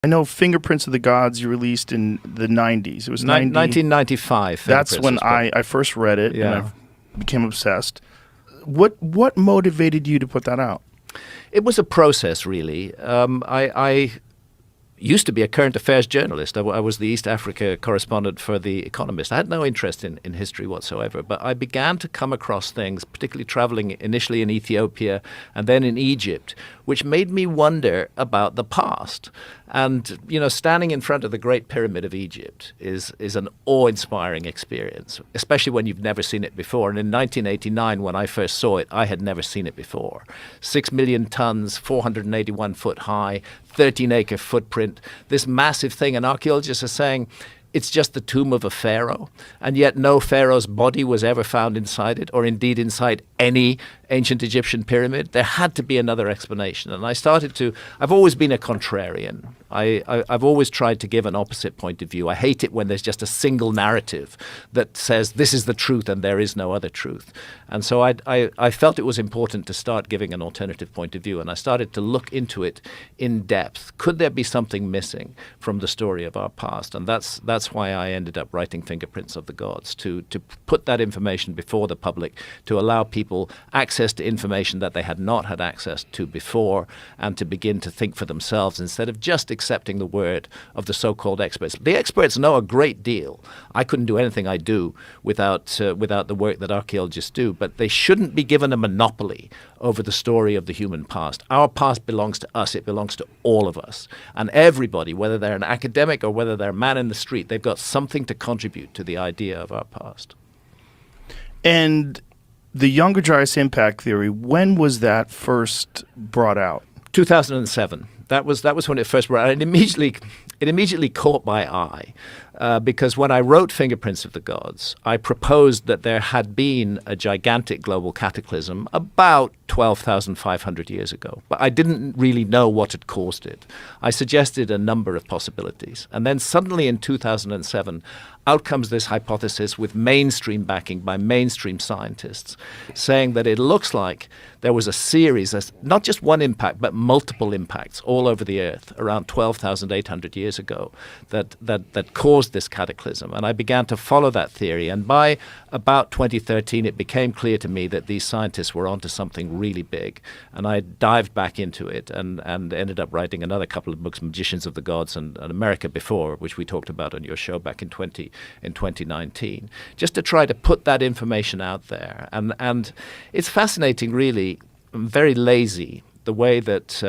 I know Fingerprints of the Gods you released in the 90s. It was 1995. That's when I first read it, and I became obsessed. What motivated you to put that out? It was a process, really. I used to be a current affairs journalist. I was the East Africa correspondent for The Economist. I had no interest in history whatsoever, but I began to come across things, particularly traveling initially in Ethiopia and then in Egypt, which made me wonder about the past. And, standing in front of the Great Pyramid of Egypt is an awe-inspiring experience, especially when you've never seen it before. And in 1989, when I first saw it, I had never seen it before. 6 million tons, 481 foot high, 13-acre footprint, this massive thing. And archaeologists are saying it's just the tomb of a pharaoh, and yet no pharaoh's body was ever found inside it, or indeed inside any ancient Egyptian pyramid. There had to be another explanation. And I've always been a contrarian. I've always tried to give an opposite point of view. I hate it when there's just a single narrative that says this is the truth and there is no other truth. And so I felt it was important to start giving an alternative point of view, and I started to look into it in depth. Could there be something missing from the story of our past? And that's why I ended up writing Fingerprints of the Gods, to put that information before the public, to allow people access to information that they had not had access to before, and to begin to think for themselves instead of just accepting the word of the so-called experts. The experts know a great deal. I couldn't do anything I do without the work that archaeologists do, but they shouldn't be given a monopoly over the story of the human past. Our past belongs to us. It belongs to all of us. And everybody, whether they're an academic or whether they're a man in the street, they've got something to contribute to the idea of our past. And the Younger Dryas impact theory, when was that first brought out? 2007. That was when it first brought out. It immediately caught my eye because when I wrote Fingerprints of the Gods, I proposed that there had been a gigantic global cataclysm about 12,500 years ago. But I didn't really know what had caused it. I suggested a number of possibilities. And then suddenly in 2007, out comes this hypothesis with mainstream backing by mainstream scientists, saying that it looks like there was a series, not just one impact, but multiple impacts all over the Earth around 12,800 years ago that caused this cataclysm. And I began to follow that theory. And by about 2013, it became clear to me that these scientists were onto something really big. And I dived back into it and ended up writing another couple of books, Magicians of the Gods and America Before, which we talked about on your show back in 2019, just to try to put that information out there. And it's fascinating, really, very lazy, the way that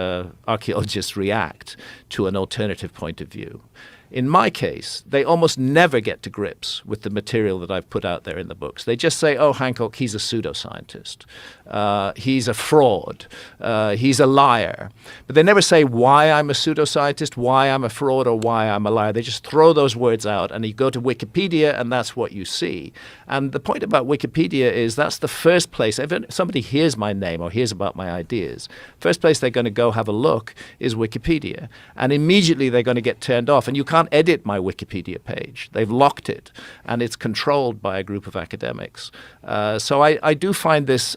archaeologists react to an alternative point of view. In my case, they almost never get to grips with the material that I've put out there in the books. They just say, oh, Hancock, he's a pseudoscientist. He's a fraud. He's a liar. But they never say why I'm a pseudoscientist, why I'm a fraud, or why I'm a liar. They just throw those words out, and you go to Wikipedia, and that's what you see. And the point about Wikipedia is that's the first place, if somebody hears my name or hears about my ideas, first place they're going to go have a look is Wikipedia. And immediately they're going to get turned off. And you can't edit my Wikipedia page. They've locked it, and it's controlled by a group of academics. So I do find this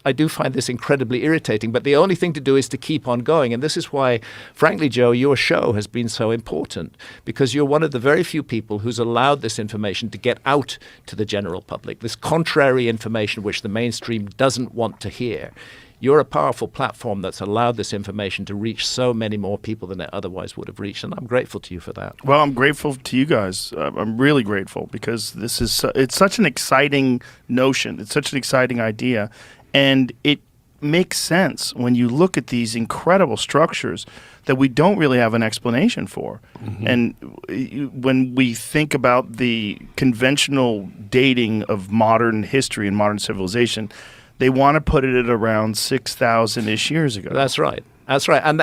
incredibly irritating, but the only thing to do is to keep on going. And this is why, frankly, Joe, your show has been so important, because you're one of the very few people who's allowed this information to get out to the general public, this contrary information which the mainstream doesn't want to hear. You're a powerful platform that's allowed this information to reach so many more people than it otherwise would have reached, and I'm grateful to you for that. Well, I'm grateful to you guys. I'm really grateful, because it's such an exciting notion. It's such an exciting idea, and it makes sense when you look at these incredible structures that we don't really have an explanation for. Mm-hmm. And when we think about the conventional dating of modern history and modern civilization, they want to put it at around 6,000-ish years ago. That's right. That's right. And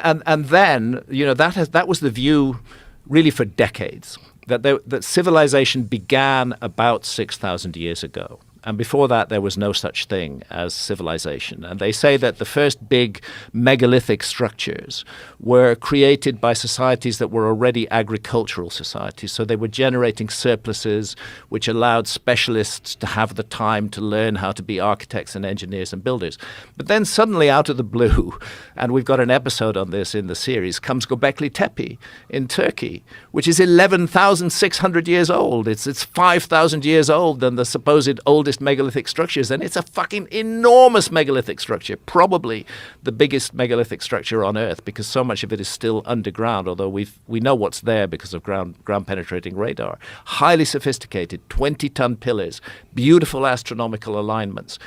then, that was the view really for decades, that civilization began about 6,000 years ago. And before that, there was no such thing as civilization. And they say that the first big megalithic structures were created by societies that were already agricultural societies. So they were generating surpluses, which allowed specialists to have the time to learn how to be architects and engineers and builders. But then suddenly, out of the blue, and we've got an episode on this in the series, comes Göbekli Tepe in Turkey, which is 11,600 years old. It's 5,000 years old than the supposed oldest megalithic structures, and it's a fucking enormous megalithic structure, probably the biggest megalithic structure on Earth, because so much of it is still underground, although we know what's there because of ground-penetrating radar. Highly sophisticated, 20-ton pillars, beautiful astronomical alignments.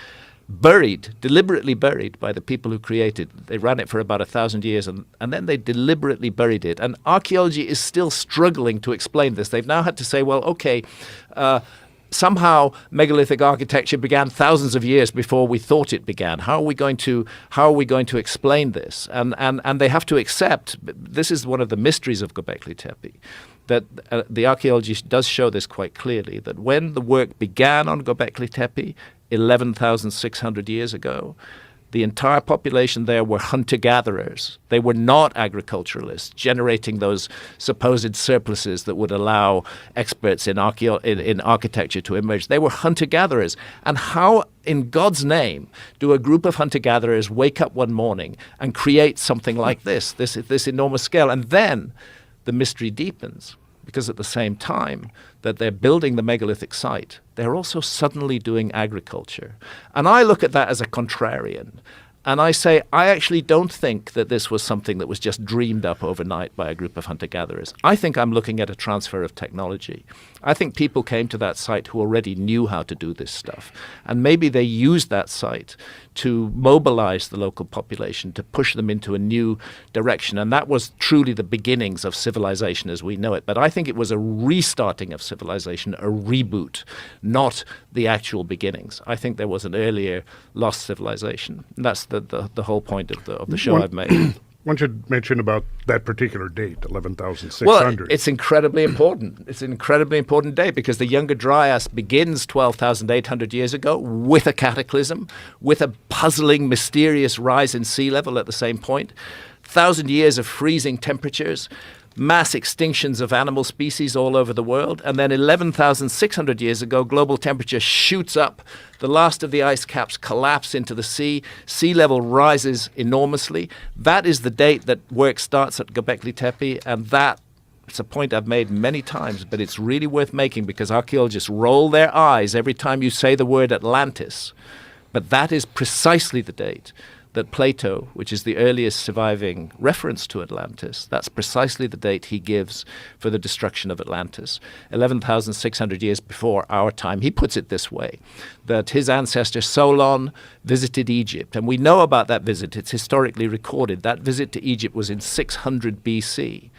Buried, deliberately buried by the people who created. They ran it for about 1,000 years, and then they deliberately buried it. And archaeology is still struggling to explain this. They've now had to say, well, okay, somehow megalithic architecture began thousands of years before we thought it began. How are we going to explain this? And they have to accept, this is one of the mysteries of Göbekli Tepe, that the archaeology does show this quite clearly, that when the work began on Göbekli Tepe 11,600 years ago, the entire population there were hunter-gatherers. They were not agriculturalists, generating those supposed surpluses that would allow experts in architecture to emerge. They were hunter-gatherers. And how, in God's name, do a group of hunter-gatherers wake up one morning and create something like this enormous scale? And then the mystery deepens, because at the same time that they're building the megalithic site, they're also suddenly doing agriculture. And I look at that as a contrarian. And I say, I actually don't think that this was something that was just dreamed up overnight by a group of hunter-gatherers. I think I'm looking at a transfer of technology. I think people came to that site who already knew how to do this stuff. And maybe they used that site to mobilize the local population, to push them into a new direction. And that was truly the beginnings of civilization as we know it. But I think it was a restarting of civilization, a reboot, not the actual beginnings. I think there was an earlier lost civilization. And that's the whole point of the show I've made. One should mention about that particular date, 11,600. Well, it's incredibly important. It's an incredibly important date because the Younger Dryas begins 12,800 years ago with a cataclysm, with a puzzling, mysterious rise in sea level at the same point, 1,000 years of freezing temperatures, mass extinctions of animal species all over the world, and then 11,600 years ago, global temperature shoots up. The last of the ice caps collapse into the sea. Sea level rises enormously. That is the date that work starts at Göbekli Tepe, and it's a point I've made many times, but it's really worth making because archaeologists roll their eyes every time you say the word Atlantis. But that is precisely the date that Plato, which is the earliest surviving reference to Atlantis, that's precisely the date he gives for the destruction of Atlantis, 11,600 years before our time. He puts it this way, that his ancestor Solon visited Egypt, and we know about that visit. It's historically recorded. That visit to Egypt was in 600 BC,